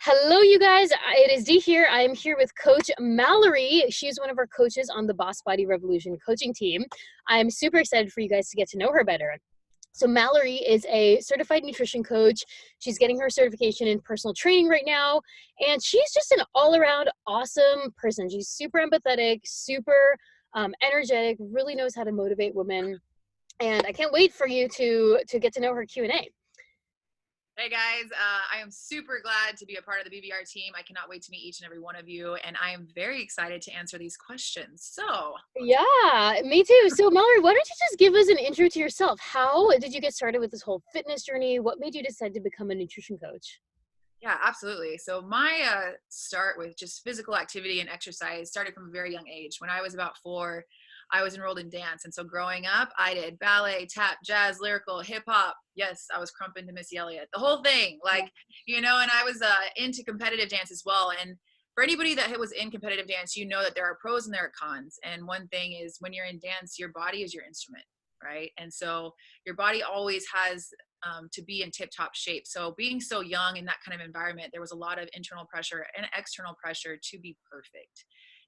Hello, you guys. It is Dee here. I am here with Coach Mallorie. She's one of our coaches on the Boss Body Revolution coaching team. I'm super excited for you guys to get to know her better. So Mallorie is a certified nutrition coach. She's getting her certification in personal training right now. And she's just an all-around awesome person. She's super empathetic, super energetic, really knows how to motivate women. And I can't wait for you to get to know her Q&A. Hey guys, I am super glad to be a part of the BBR team. I cannot wait to meet each and every one of you, and I am very excited to answer these questions. So, Yeah, me too. So Mallorie, why don't you just give us an intro to yourself? How did you get started with this whole fitness journey? What made you decide to become a nutrition coach? yeah, absolutely. So my start with just physical activity and exercise started from a very young age. When I was about 4, I was enrolled in dance. And so growing up, I did ballet, tap, jazz, lyrical, hip hop. Yes, I was crumping to Missy Elliott, the whole thing. And I was into competitive dance as well. And for anybody that was in competitive dance, you know that there are pros and there are cons. And one thing is when you're in dance, your body is your instrument, right? And so your body always has to be in tip-top shape. So being so young in that kind of environment, there was a lot of internal pressure and external pressure to be perfect.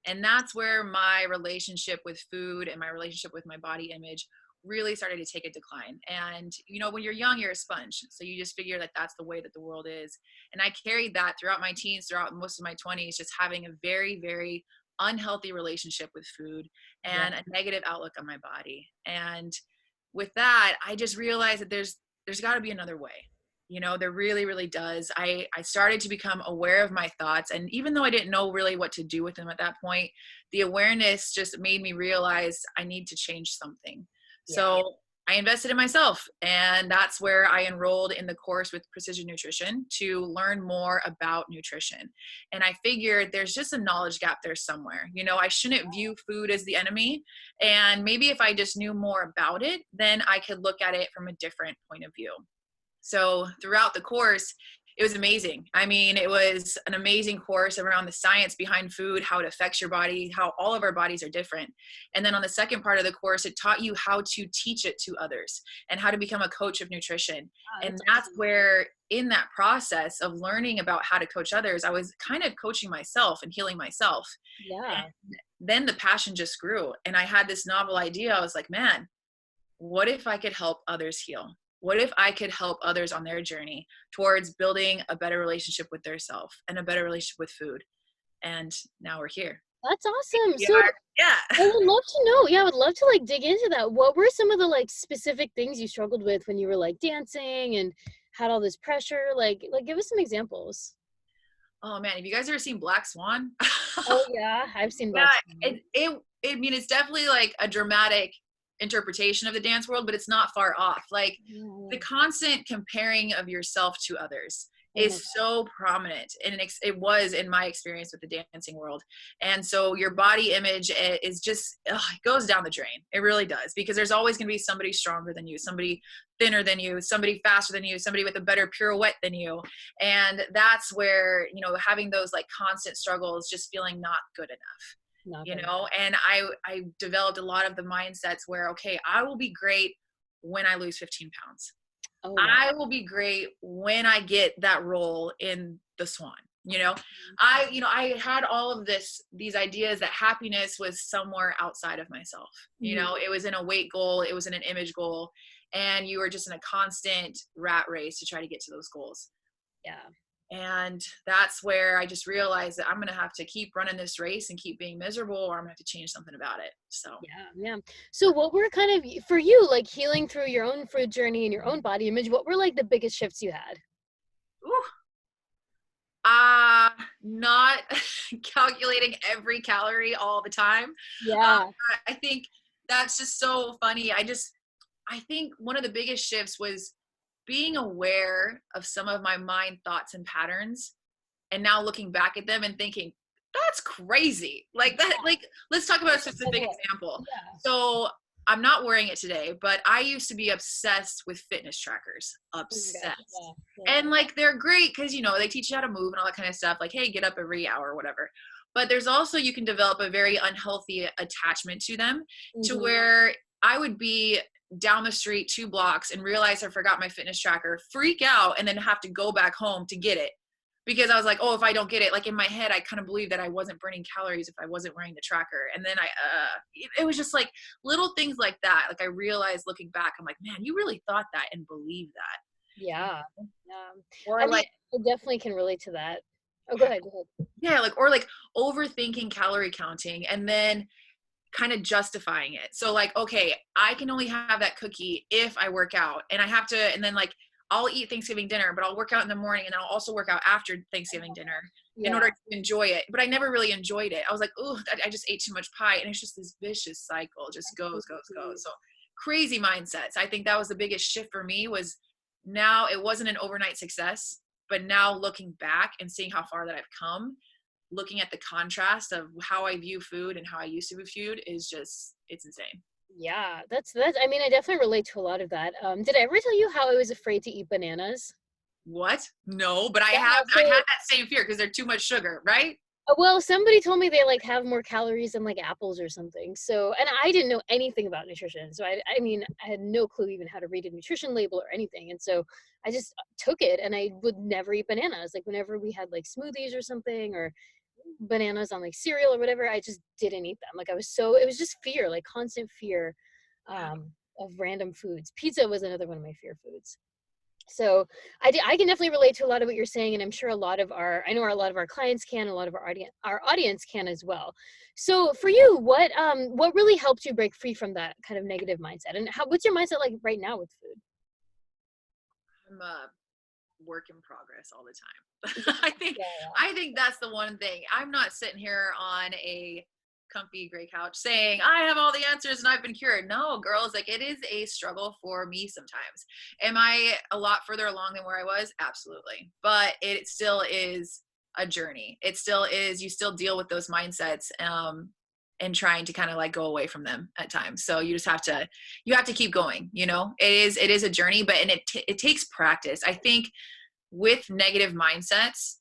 And that's where my relationship with food and my relationship with my body image really started to take a decline. And, when you're young, you're a sponge. So you just figure that that's the way that the world is. And I carried that throughout my teens, throughout most of my 20s, just having a very, very unhealthy relationship with food and a negative outlook on my body. And with that, I just realized that there's got to be another way. There really, really does. I started to become aware of my thoughts. And even though I didn't know really what to do with them at that point, the awareness just made me realize I need to change something. Yeah. So I invested in myself. And that's where I enrolled in the course with Precision Nutrition to learn more about nutrition. And I figured there's just a knowledge gap there somewhere. I shouldn't view food as the enemy. And maybe if I just knew more about it, then I could look at it from a different point of view. So throughout the course, it was amazing. I mean, it was an amazing course around the science behind food, how it affects your body, how all of our bodies are different. And then on the second part of the course, it taught you how to teach it to others and how to become a coach of nutrition. Wow, And that's where in that process of learning about how to coach others, I was kind of coaching myself and healing myself. yeah. And then the passion just grew. And I had this novel idea. I was like, man, what if I could help others heal? What if I could help others on their journey towards building a better relationship with their self and a better relationship with food? And now we're here. That's awesome. So Yeah. I would love to know. Yeah, I would love to dig into that. What were some of the specific things you struggled with when you were dancing and had all this pressure? Like give us some examples. Oh man, have you guys ever seen Black Swan? Oh yeah, I've seen Yeah, Black Swan. it's definitely like a dramatic interpretation of the dance world, but it's not far off. The constant comparing of yourself to others is so prominent, and it was in my experience with the dancing world. And so your body image is just it goes down the drain. It really does, because there's always going to be somebody stronger than you, somebody thinner than you, somebody faster than you, somebody with a better pirouette than you. And that's where having those constant struggles, just feeling not good enough. And I developed a lot of the mindsets where, okay, I will be great when I lose 15 pounds. Oh, wow. I will be great when I get that role in the Swan. I had all of these ideas that happiness was somewhere outside of myself. It was in a weight goal, it was in an image goal, and you were just in a constant rat race to try to get to those goals. Yeah. And that's where I just realized that I'm going to have to keep running this race and keep being miserable, or I'm going to have to change something about it. So, yeah. So what were kind of, for you, healing through your own food journey and your own body image, what were the biggest shifts you had? Not calculating every calorie all the time. Yeah. I think that's just so funny. I think one of the biggest shifts was being aware of some of my mind thoughts and patterns, and now looking back at them and thinking, that's crazy. Let's talk about a specific example. Yeah. So I'm not wearing it today, but I used to be obsessed with fitness trackers. Obsessed. Yeah. And they're great because, they teach you how to move and all that kind of stuff. Hey, get up every hour or whatever. But there's also, you can develop a very unhealthy attachment to them, to where I would be down the street 2 blocks and realize I forgot my fitness tracker, freak out, and then have to go back home to get it because I was like, oh, if I don't get it, like in my head, I kind of believed that I wasn't burning calories if I wasn't wearing the tracker. And then it was just like little things like that. Like I realized looking back, I'm like, man, you really thought that and believed that. Yeah. Yeah. Or I mean, like, I definitely can relate to that. Oh, go ahead. Go ahead. yeah, like, or like overthinking calorie counting and then kind of justifying it. So like, okay, I can only have that cookie if I work out, and I have to, and then like I'll eat Thanksgiving dinner, but I'll work out in the morning and I'll also work out after Thanksgiving dinner in Yeah. order to enjoy it. But I never really enjoyed it. I was like, oh, I just ate too much pie. And it's just this vicious cycle, just goes. So crazy mindsets. I think that was the biggest shift for me. Was now it wasn't an overnight success, but now looking back and seeing how far that I've come, looking at the contrast of how I view food and how I used to view food is just, it's insane. Yeah, that's, I mean, I definitely relate to a lot of that. Did I ever tell you how I was afraid to eat bananas? What? No, but I Yeah, had so, that same fear because they're too much sugar, right? well, somebody told me they like have more calories than like apples or something. So, and I didn't know anything about nutrition. So I mean, I had no clue even how to read a nutrition label or anything. And so I just took it, and I would never eat bananas. Like whenever we had like smoothies or something, or bananas on like cereal or whatever, I just didn't eat them. Like it was just fear, like constant fear, of random foods. Pizza was another one of my fear foods. So I can definitely relate to a lot of what you're saying, and I'm sure a lot of I know a lot of our clients can, a lot of our audience can as well. So for you, what really helped you break free from that kind of negative mindset, and what's your mindset like right now with food? I'm a work in progress all the Yeah, time. yeah, I think that's the one thing. I'm not sitting here on a comfy gray couch saying I have all the answers and I've been cured. No, girls, like it is a struggle for me sometimes. Am I a lot further along than where I was? Absolutely. But it still is a journey. It still is, you still deal with those mindsets and trying to kind of like go away from them at times. So you just have to keep going, you know. It is a journey, but it takes practice. I think with negative mindsets,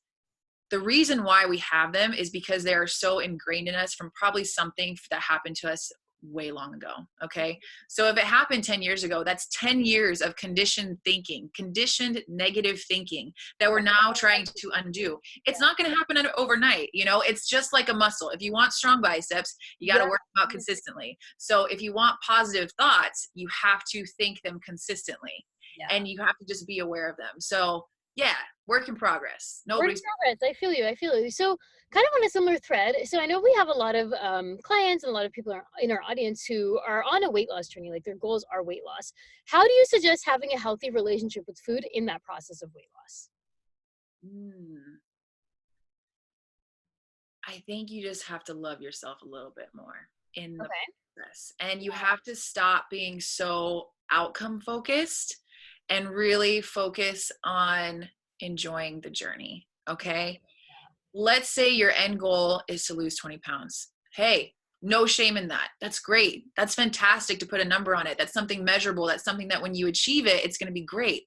the reason why we have them is because they are so ingrained in us from probably something that happened to us way long ago. Okay. So if it happened 10 years ago, that's 10 years of conditioned thinking, conditioned negative thinking that we're now trying to undo. It's not going to happen overnight. You know, it's just like a muscle. If you want strong biceps, you got to work them out consistently. So if you want positive thoughts, you have to think them consistently, and you have to just be aware of them. So yeah, work in progress. Work in progress. I feel you. I feel you. So, kind of on a similar thread. So, I know we have a lot of clients and a lot of people in our audience who are on a weight loss journey. Like their goals are weight loss. How do you suggest having a healthy relationship with food in that process of weight loss? I think you just have to love yourself a little bit more in the Okay. process, and you have to stop being so outcome focused and really focus on enjoying the journey. Okay. Let's say your end goal is to lose 20 pounds. Hey, no shame in that. That's great. That's fantastic to put a number on it. That's something measurable. That's something that when you achieve it, it's going to be great.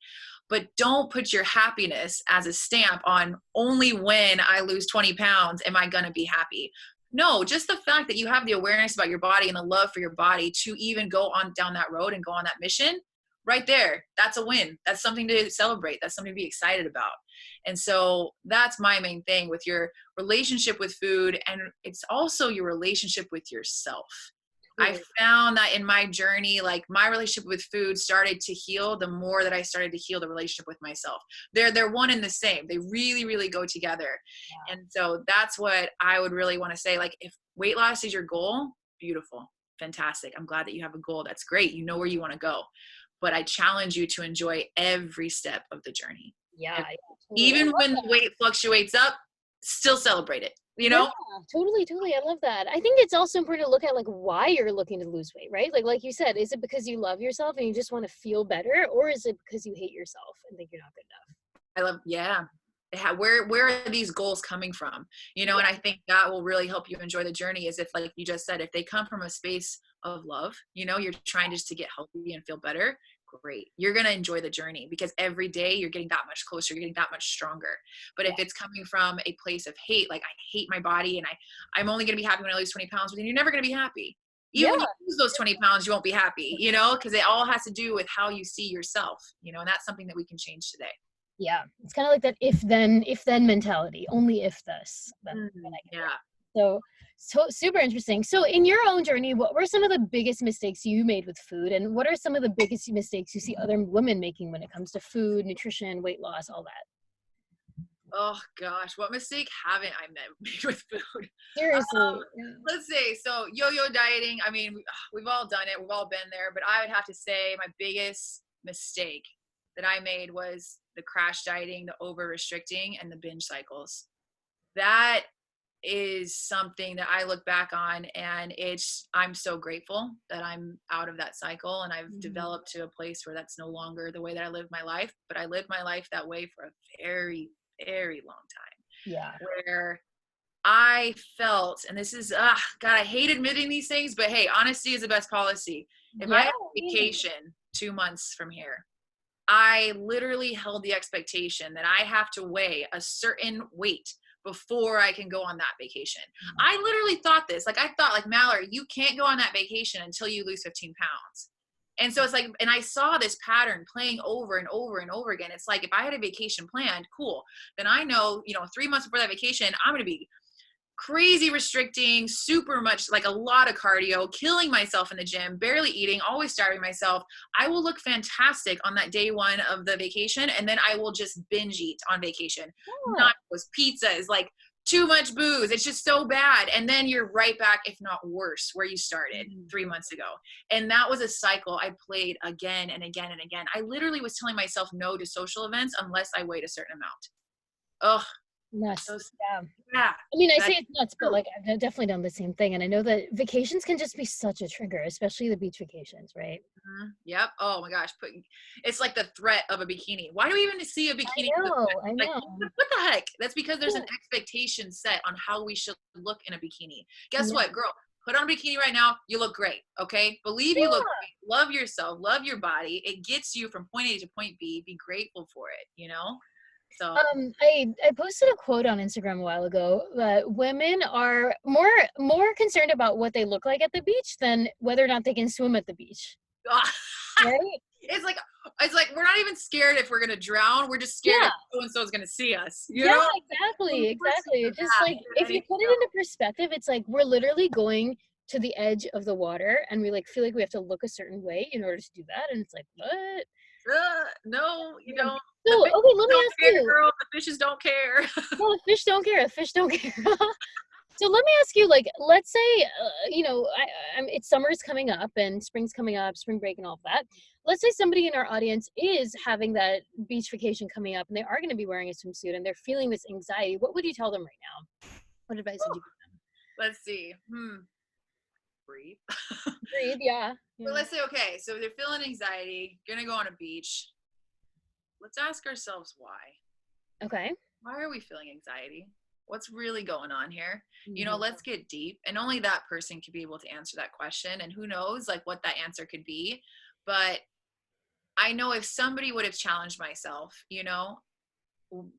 But don't put your happiness as a stamp on only when I lose 20 pounds am I going to be happy. No, just the fact that you have the awareness about your body and the love for your body to even go on down that road and go on that mission right there. That's a win. That's something to celebrate. That's something to be excited about. And so that's my main thing with your relationship with food. And it's also your relationship with yourself. I found that in my journey, like my relationship with food started to heal the more that I started to heal the relationship with myself. They're one and the same. They really, really go together. Yeah. And so that's what I would really want to say. Like if weight loss is your goal, beautiful, fantastic. I'm glad that you have a goal. That's great. You know where you want to go. But I challenge you to enjoy every step of the journey. Yeah. Totally. Even when the weight fluctuates up, still celebrate it, you know? Yeah, totally. I love that. I think it's also important to look at like why you're looking to lose weight, right? Like you said, is it because you love yourself and you just want to feel better, or is it because you hate yourself and think you're not good enough? Yeah. Where are these goals coming from? You know, and I think that will really help you enjoy the journey is if, like you just said, if they come from a space of love, you know, you're trying just to get healthy and feel better, great. You're going to enjoy the journey because every day you're getting that much closer, you're getting that much stronger. But if it's coming from a place of hate, like I hate my body and I'm only going to be happy when I lose 20 pounds, but then you're never going to be happy. Even when you lose those 20 pounds, you won't be happy, you know, because it all has to do with how you see yourself, you know, and that's something that we can change today. Yeah, it's kind of like that if then mentality. Only if this, then I can. Yeah. So super interesting. So in your own journey, what were some of the biggest mistakes you made with food, and what are some of the biggest mistakes you see other women making when it comes to food, nutrition, weight loss, all that? Oh gosh, what mistake haven't I made with food? Seriously. Yeah. Let's see. So yo-yo dieting. I mean, we've all done it. We've all been there. But I would have to say my biggest mistake that I made was the crash dieting, the over restricting, and the binge cycles. That is something that I look back on, and I'm so grateful that I'm out of that cycle, and I've developed to a place where that's no longer the way that I live my life. But I lived my life that way for a very, very long time, Yeah. where I felt, and this is, God, I hate admitting these things, but hey, honesty is the best policy. If I Yeah. have vacation 2 months from here, I literally held the expectation that I have to weigh a certain weight before I can go on that vacation. I literally thought this, like, I thought, like, Mallorie, you can't go on that vacation until you lose 15 pounds. And so it's like, and I saw this pattern playing over and over and over again. It's like, if I had a vacation planned, cool, then I know, 3 months before that vacation, I'm going to be crazy restricting, super much, like, a lot of cardio, killing myself in the gym, barely eating, always starving myself. I will look fantastic on that day one of the vacation, and then I will just binge eat on vacation. Yeah. Nachos, pizzas, like, too much booze. It's just so bad. And then you're right back, if not worse, where you started 3 months ago. And that was a cycle I played again and again and again. I literally was telling myself no to social events unless I weighed a certain amount. Oh, Nuts. so Yeah. yeah. I mean, I say it's nuts, but like I've definitely done the same thing, and I know that vacations can just be such a trigger, especially the beach vacations, right? Yep. Oh my gosh. It's like the threat of a bikini. Why do we even see a bikini? I Like, know. what the heck? That's because there's an Yeah. expectation set on how we should look in a bikini. Guess Yeah. what, girl? Put on a bikini right now. You look great. Okay. Believe you look great. Love yourself. Love your body. It gets you from point A to point B. Be grateful for it. So I posted a quote on Instagram a while ago that women are more concerned about what they look like at the beach than whether or not they can swim at the beach. Right? it's like we're not even scared if we're gonna drown. We're just scared Yeah. if so and so is gonna see us. Yeah, exactly. It's just like if you put it into perspective, it's like we're literally going to the edge of the water and we like feel like we have to look a certain way in order to do that. And it's like, what? No, you Yeah. don't. So, The fishes okay, let me don't ask care, you. girl. The fishes don't care. No, the fish don't care. The fish don't care. So let me ask you, like, let's say, it's summer's coming up and spring's coming up, spring break and all of that. Let's say somebody in our audience is having that beach vacation coming up and they are going to be wearing a swimsuit and they're feeling this anxiety. What would you tell them right now? What advice would you give them? Let's see. Breathe. Breathe, yeah. But let's say, okay, so they're feeling anxiety, gonna go on a beach. Let's ask ourselves why. Okay. Why are we feeling anxiety? What's really going on here? Let's get deep. And only that person could be able to answer that question. And who knows, like, what that answer could be. But I know if somebody would have challenged myself,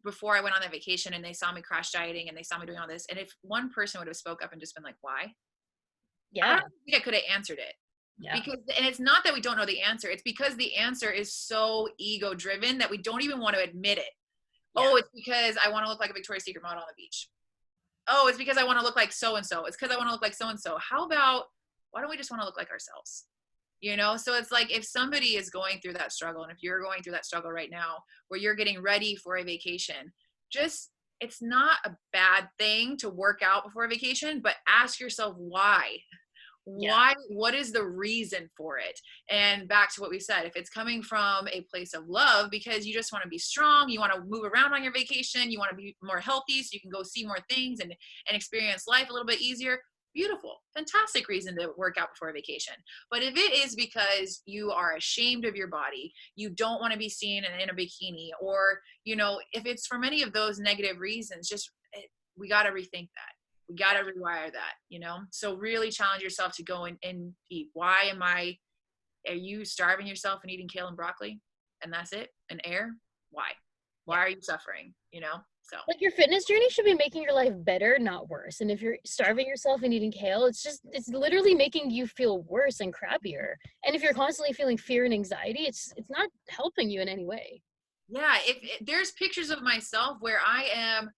before I went on that vacation and they saw me crash dieting and they saw me doing all this, and if one person would have spoke up and just been like, why? Yeah. I don't think I could have answered it. Yeah. And it's not that we don't know the answer. It's because the answer is so ego driven that we don't even want to admit it. Yeah. Oh, it's because I want to look like a Victoria's Secret model on the beach. Oh, it's because I want to look like so-and-so. It's because I want to look like so-and-so. How about, why don't we just want to look like ourselves? So it's like, if somebody is going through that struggle, and if you're going through that struggle right now, where you're getting ready for a vacation, it's not a bad thing to work out before a vacation, but ask yourself why. Why? What is the reason for it? And back to what we said, if it's coming from a place of love because you just want to be strong, you want to move around on your vacation, you want to be more healthy so you can go see more things and experience life a little bit easier, beautiful, fantastic reason to work out before a vacation. But if it is because you are ashamed of your body, you don't want to be seen in a bikini, or if it's from any of those negative reasons, we got to rethink that. We got to rewire that, So really challenge yourself to go and eat. Are you starving yourself and eating kale and broccoli and that's it? And air? Why are you suffering? So like, your fitness journey should be making your life better, not worse. And if you're starving yourself and eating kale, it's literally making you feel worse and crappier. And if you're constantly feeling fear and anxiety, it's not helping you in any way. Yeah. If there's pictures of myself where I am,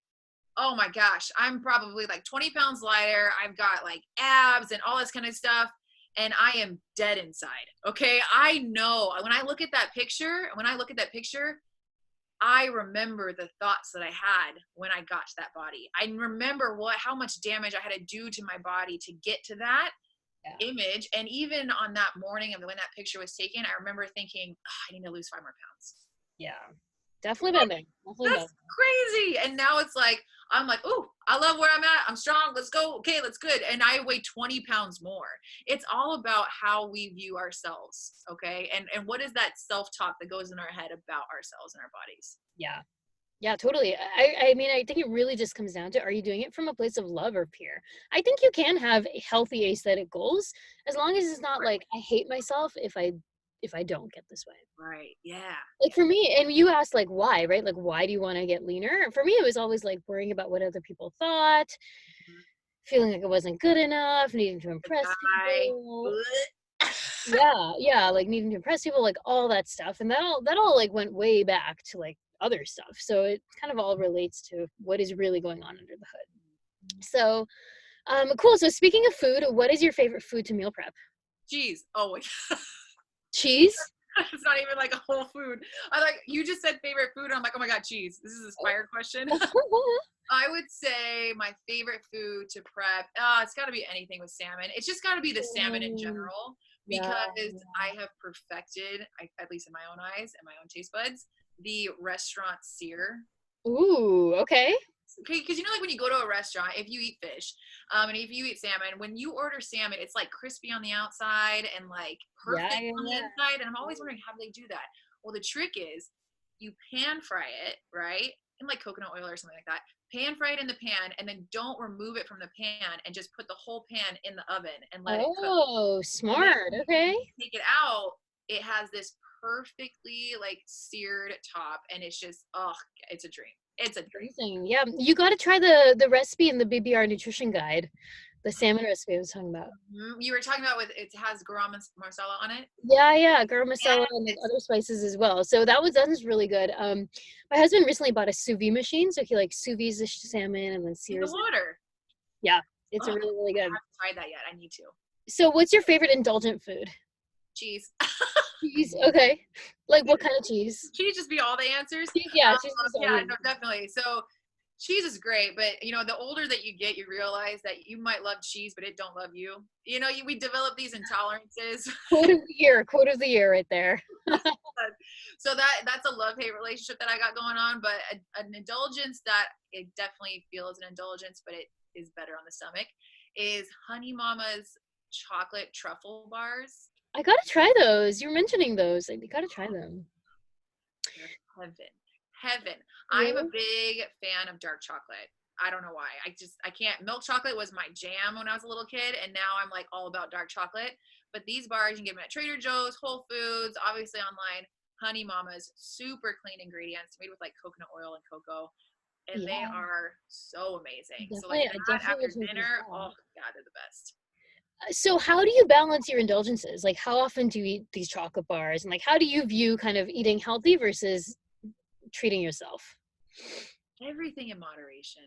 oh my gosh, I'm probably like 20 pounds lighter. I've got like abs and all this kind of stuff. And I am dead inside. Okay. I know when I look at that picture, I remember the thoughts that I had when I got to that body. I remember how much damage I had to do to my body to get to that Yeah. image. And even on that morning of when that picture was taken, I remember thinking, oh, I need to lose 5 more pounds. Yeah. Definitely been there. Definitely been That's crazy. And now it's like, I'm like, oh, I love where I'm at. I'm strong. Let's go. Okay, let's good. And I weigh 20 pounds more. It's all about how we view ourselves. Okay. And what is that self-talk that goes in our head about ourselves and our bodies? Yeah. Yeah, totally. I mean, I think it really just comes down to, are you doing it from a place of love or fear? I think you can have healthy aesthetic goals as long as it's not like, I hate myself if I don't get this way. Right. Yeah. Like for me, and you asked like why, right? Like why do you want to get leaner? For me, it was always like worrying about what other people thought, Mhm. feeling like it wasn't good enough, needing to The impress guy. people. Yeah, like needing to impress people, like all that stuff. And that all like went way back to like other stuff. So it kind of all relates to what is really going on under the hood. So cool. So speaking of food, what is your favorite food to meal prep? Cheese. Oh, wait. Cheese? It's not even like a whole food. I like you just said favorite food. And I'm like, oh my God, cheese. This is a fire question. I would say my favorite food to prep, it's got to be anything with salmon. It's just got to be the salmon in Mm, general yeah. because I have perfected, at least in my own eyes and my own taste buds, the restaurant sear. Ooh, okay. Okay, because like when you go to a restaurant, if you eat fish, and if you eat salmon, when you order salmon, it's like crispy on the outside and like Yeah, perfect yeah, on the yeah. inside. And I'm always wondering how do they do that? Well, the trick is you pan fry it, right? In like coconut oil or something like that. Pan fry it in the pan and then don't remove it from the pan and just put the whole pan in the oven and let it cook. Oh, And then smart. when Okay. you take it out, it has this perfectly like seared top and it's just, oh, it's a dream. It's a dream. Amazing. Yeah, you got to try the recipe in the BBR nutrition guide, the salmon recipe I was talking about. You were talking about with it has garam masala on it. Yeah, garam masala Yeah, and like it's other spices as well. So that was really good. My husband recently bought a sous vide machine, so he like sous vide the salmon and then in the sears it. water. Yeah, it's Oh, a really I good. haven't tried that yet. I need to. So, what's your favorite indulgent food? Cheese. Cheese. Okay. Like what kind of cheese? Cheese just be all the answers. Cheese. Yeah, cheese is all Yeah, the no, answers. definitely. So cheese is great, but the older that you get, you realize that you might love cheese, but it don't love you. We develop these intolerances. Quote of the year. Quote of the year, right there. So that's a love-hate relationship that I got going on, but an indulgence that it definitely feels an indulgence, but it is better on the stomach, is Honey Mama's chocolate truffle bars. I gotta try those. You're mentioning those. Like, you gotta try them. They're heaven. Heaven. I'm a Really? big fan of dark chocolate. I don't know why. I can't. Milk chocolate was my jam when I was a little kid, and now I'm like all about dark chocolate. But these bars, you can get them at Trader Joe's, Whole Foods, obviously online. Honey Mama's, super clean ingredients, made with like coconut oil and cocoa, and they Yeah, are so amazing. So like definitely. I that definitely after will try those dinner, oh out. God, they're the best. So how do you balance your indulgences? Like how often do you eat these chocolate bars? And like how do you view kind of eating healthy versus treating yourself? Everything in moderation.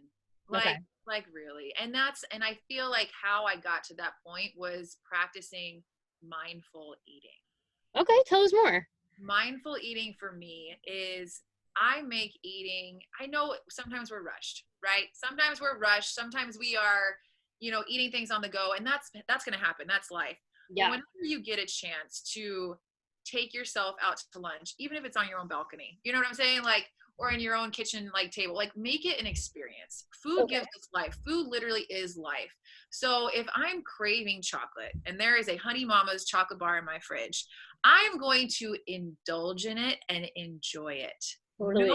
Okay. Like really. And I feel like how I got to that point was practicing mindful eating. Okay, tell us more. Mindful eating for me is I make eating, I know sometimes we're rushed, right? Sometimes we're rushed. Sometimes we are, eating things on the go, and that's going to happen. That's life. But Yeah. whenever you get a chance to take yourself out to lunch, even if it's on your own balcony, you know what I'm saying? Like, or in your own kitchen, like table, like make it an experience. Food Okay. gives us life. Food literally is life. So if I'm craving chocolate and there is a Honey Mama's chocolate bar in my fridge, I'm going to indulge in it and enjoy it. Totally.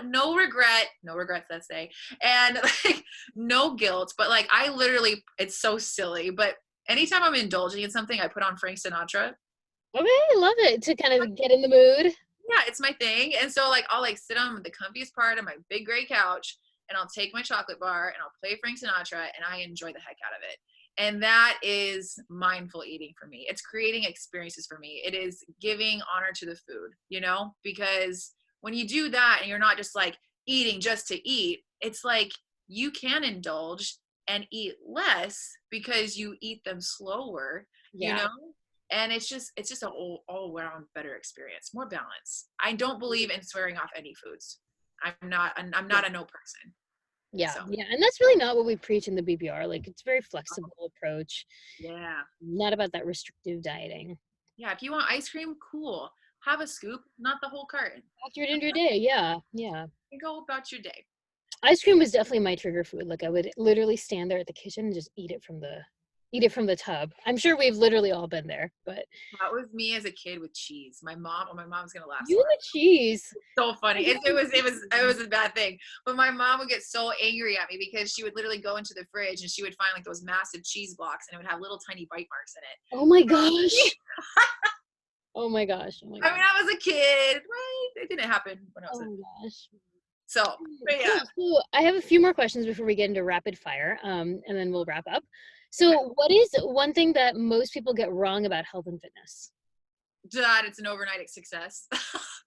No regret, no regrets, let's say, and like no guilt. But like I literally, it's so silly. But anytime I'm indulging in something, I put on Frank Sinatra. Okay, I love it to kind of get in the mood. Yeah, it's my thing. And so like I'll like sit on the comfiest part of my big gray couch and I'll take my chocolate bar and I'll play Frank Sinatra and I enjoy the heck out of it. And that is mindful eating for me. It's creating experiences for me. It is giving honor to the food, because when you do that and you're not just like eating just to eat, it's like you can indulge and eat less because you eat them slower, you Yeah. know? And it's just an all around better experience, more balance. I don't believe in swearing off any foods. I'm not a no person. Yeah. So Yeah. And that's really not what we preach in the BBR. Like, it's a very flexible approach, yeah. not about that restrictive dieting. Yeah. If you want ice cream, cool. Have a scoop, not the whole carton. After it into your day. Yeah. Yeah. You go about your day. Ice cream was definitely my trigger food. Like, I would literally stand there at the kitchen and just eat it from the tub. I'm sure we've literally all been there, but That was me as a kid with cheese. My mom's gonna laugh so you and hard. the cheese. So funny. It was a bad thing. But my mom would get so angry at me because she would literally go into the fridge and she would find like those massive cheese blocks and it would have little tiny bite marks in it. Oh my gosh. Oh my gosh. Oh my I gosh. mean, I was a kid, right? It didn't happen when I was Oh a my gosh. so. But yeah, Cool. So I have a few more questions before we get into rapid fire, and then we'll wrap up. So, what is one thing that most people get wrong about health and fitness? that it's an overnight success.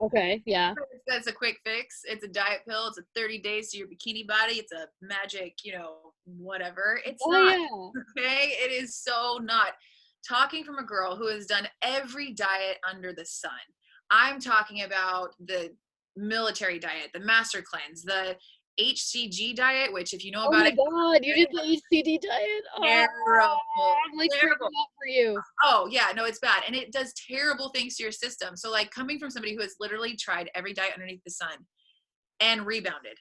Okay. Yeah. That's a quick fix. It's a diet pill. It's a 30 days to your bikini body. It's a magic, whatever. It's Oh not. yeah. Okay. It is so not. Talking from a girl who has done every diet under the sun. I'm talking about the military diet, the master cleanse, the HCG diet, which if you know Oh about my it, God, you did the HCD diet. Oh, terrible, I'm like freaking terrible. out for you. Oh yeah, no, it's bad. And it does terrible things to your system. So like coming from somebody who has literally tried every diet underneath the sun and rebounded,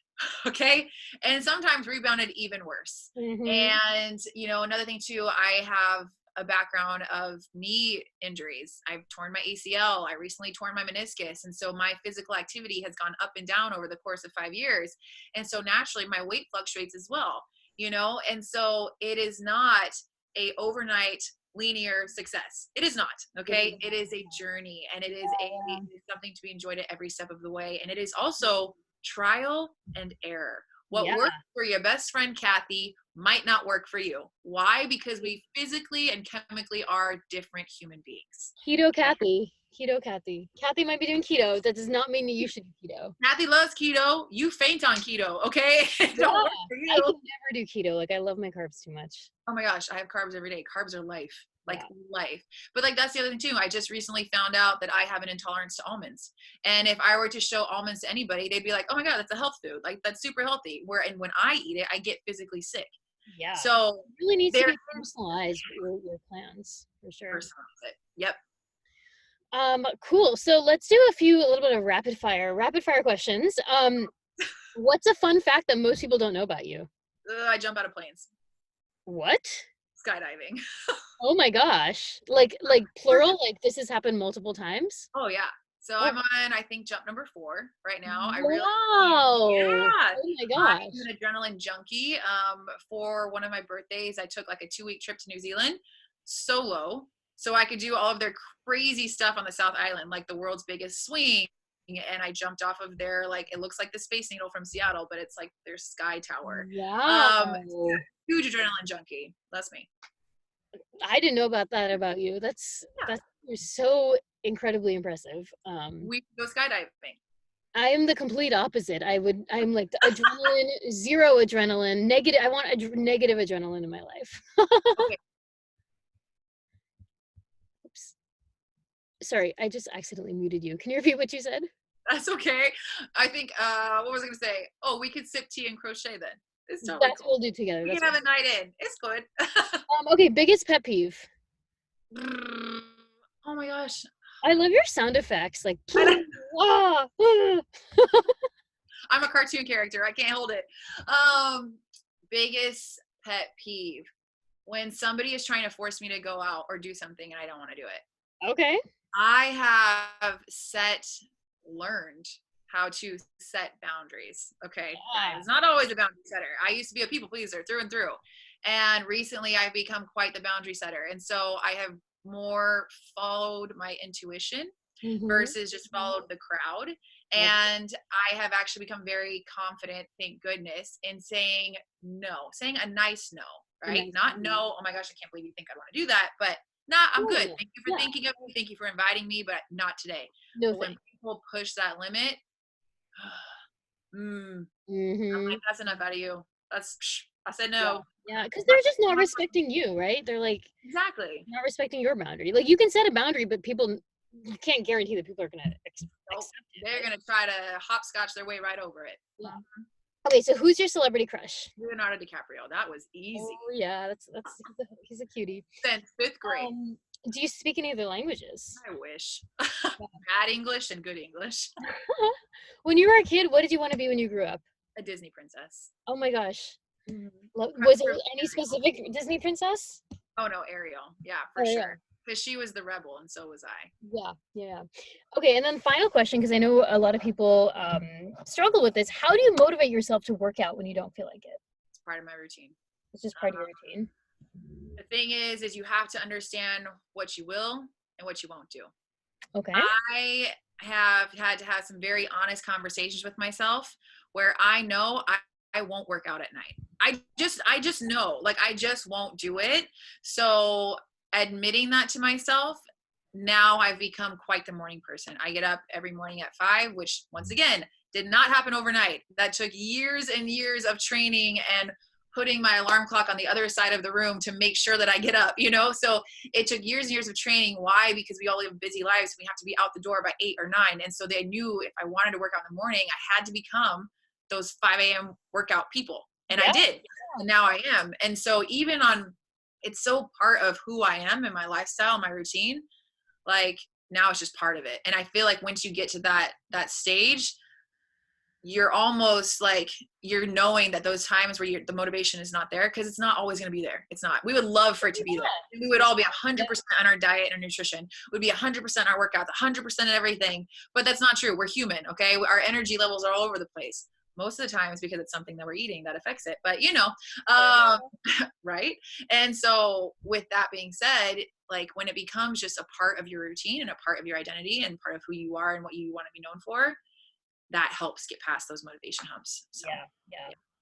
okay? And sometimes rebounded even worse. Mm-hmm. And, another thing too, I have a background of knee injuries. I've torn my ACL. I recently torn my meniscus. And so my physical activity has gone up and down over the course of 5 years. And so naturally my weight fluctuates as well, and so it is not a overnight linear success. It is not, okay? It is a journey and it is something to be enjoyed at every step of the way. And it is also trial and error. What Yeah. works for your best friend Kathy might not work for you. Why? Because we physically and chemically are different human beings. Keto Kathy. Keto Kathy. Kathy might be doing keto. That does not mean that you should do keto. Kathy loves keto. You faint on keto, okay? It Yeah, don't work for you. I can never do keto. Like, I love my carbs too much. Oh my gosh, I have carbs every day. Carbs are life. Like Yeah. life. But like that's the other thing too. I just recently found out that I have an intolerance to almonds. And if I were to show almonds to anybody, they'd be like, "Oh my God, that's a health food. Like that's super healthy." And when I eat it, I get physically sick. Yeah. So It really needs to there be personalized your plans for sure. personalize it. Yep. Cool. So let's do a little bit of rapid fire questions. What's a fun fact that most people don't know about you? I jump out of planes. What? Skydiving. Oh my gosh. Like plural, like this has happened multiple times? Oh yeah. So Oh. I'm on, I think, jump number 4 right now. Wow. Yeah. Oh my I'm gosh. an adrenaline junkie. For one of my birthdays, I took like a 2-week trip to New Zealand solo, so I could do all of their crazy stuff on the South Island, like the world's biggest swing. And I jumped off of their, like, it looks like the Space Needle from Seattle, but it's like their sky tower. Wow. Huge adrenaline junkie. That's me. I didn't know about that about you. That's so incredibly impressive. We go skydiving. I am the complete opposite. I'm like the adrenaline, zero adrenaline, negative. I want negative adrenaline in my life. Okay. Oops. Sorry, I just accidentally muted you. Can you repeat what you said? That's okay. I think, what was I going to say? Oh, we could sip tea and crochet then. It's totally That's cool. what we'll do together. We can have a night in. It's good. Okay, biggest pet peeve. Oh my gosh. I love your sound effects. Like, I'm a cartoon character. I can't hold it. Biggest pet peeve. When somebody is trying to force me to go out or do something and I don't want to do it. Okay. I have learned how to set boundaries. Okay. Yeah. I was not always a boundary setter. I used to be a people pleaser through and through. And recently I've become quite the boundary setter. And so I have more followed my intuition versus just followed the crowd. And I have actually become very confident, thank goodness, in saying no, saying a nice no, right? Not no, oh my gosh, I can't believe you think I'd want to do that, but nah, I'm good. Thank you for thinking of me. Thank you for inviting me, but not today. No, but when people push that limit, I'm Mm-hmm. like, that's enough out of you. I said Yeah. no. Yeah. Because they're just not respecting you, right? They're like Exactly. not respecting your boundary. Like you can set a boundary, but you can't guarantee that people are gonna accept Nope. it, They're right? gonna try to hopscotch their way right over it. Yeah. Okay, so who's your celebrity crush? Leonardo DiCaprio. That was Oh easy. yeah, he's a cutie. Since fifth grade. Um, do you speak any other languages? I wish. Bad English and good English. When you were a kid, what did you want to be when you grew up? A Disney princess. Oh my gosh. Mhm. Was it Preferably any Ariel. specific Disney princess? Oh no, Ariel. Yeah, for Oh yeah. sure. Because she was the rebel and so was I. Yeah, yeah. Okay, and then final question, because I know a lot of people struggle with this. How do you motivate yourself to work out when you don't feel like it? It's part of my routine. It's just part of your routine. The thing is you have to understand what you will and what you won't do. Okay. I have had to have some very honest conversations with myself where I know I won't work out at night. I just know, like, I just won't do it. So admitting that to myself, now I've become quite the morning person. I get up every morning at 5, which once again did not happen overnight. That took years and years of training and putting my alarm clock on the other side of the room to make sure that I get up, you know? So it took years and years of training. Why? Because we all live busy lives. We have to be out the door by 8 or 9. And so they knew if I wanted to work out in the morning, I had to become those 5 a.m. workout people. And I Yeah. did. And now I am. And so even on, it's so part of who I am and my lifestyle, my routine, like now it's just part of it. And I feel like once you get to that stage, you're almost like you're knowing that those times where the motivation is not there, because it's not always going to be there. It's not. We would love for it to be there. We would all be 100% on our diet and our nutrition. We'd be 100% our workouts, 100% in everything. But that's not true. We're human, okay? Our energy levels are all over the place. Most of the times because it's something that we're eating that affects it. But right? And so with that being said, like when it becomes just a part of your routine and a part of your identity and part of who you are and what you want to be known for, that helps get past those motivation humps. So. Yeah.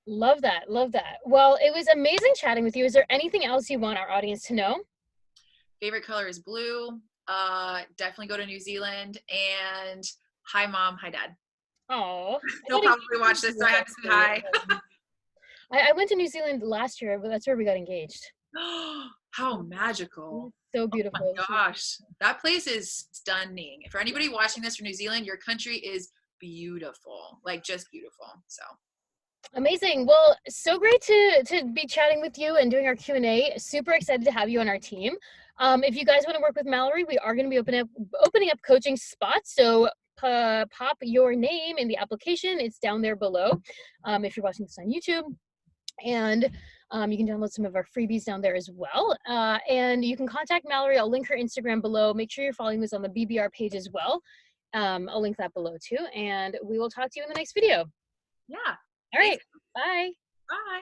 Love that. Love that. Well, it was amazing chatting with you. Is there anything else you want our audience to know? Favorite color is blue. Definitely go to New Zealand. And hi, Mom. Hi, Dad. Oh, They'll probably watch this, so I have to say hi. I went to New Zealand last year, but that's where we got engaged. How magical. So beautiful. Oh my gosh. That place is stunning. For anybody watching this from New Zealand, your country is beautiful. Like just beautiful. So amazing. Well, so great to be chatting with you and doing our Q&A. Super excited to have you on our team. If you guys want to work with Mallorie, we are going to be opening up coaching spots. So pop your name in the application. It's down there below. If you're watching this on YouTube. And you can download some of our freebies down there as well. And you can contact Mallorie. I'll link her Instagram below. Make sure you're following this on the BBR page as well. I'll link that below too. And we will talk to you in the next video. yeah. All right. Bye. Bye.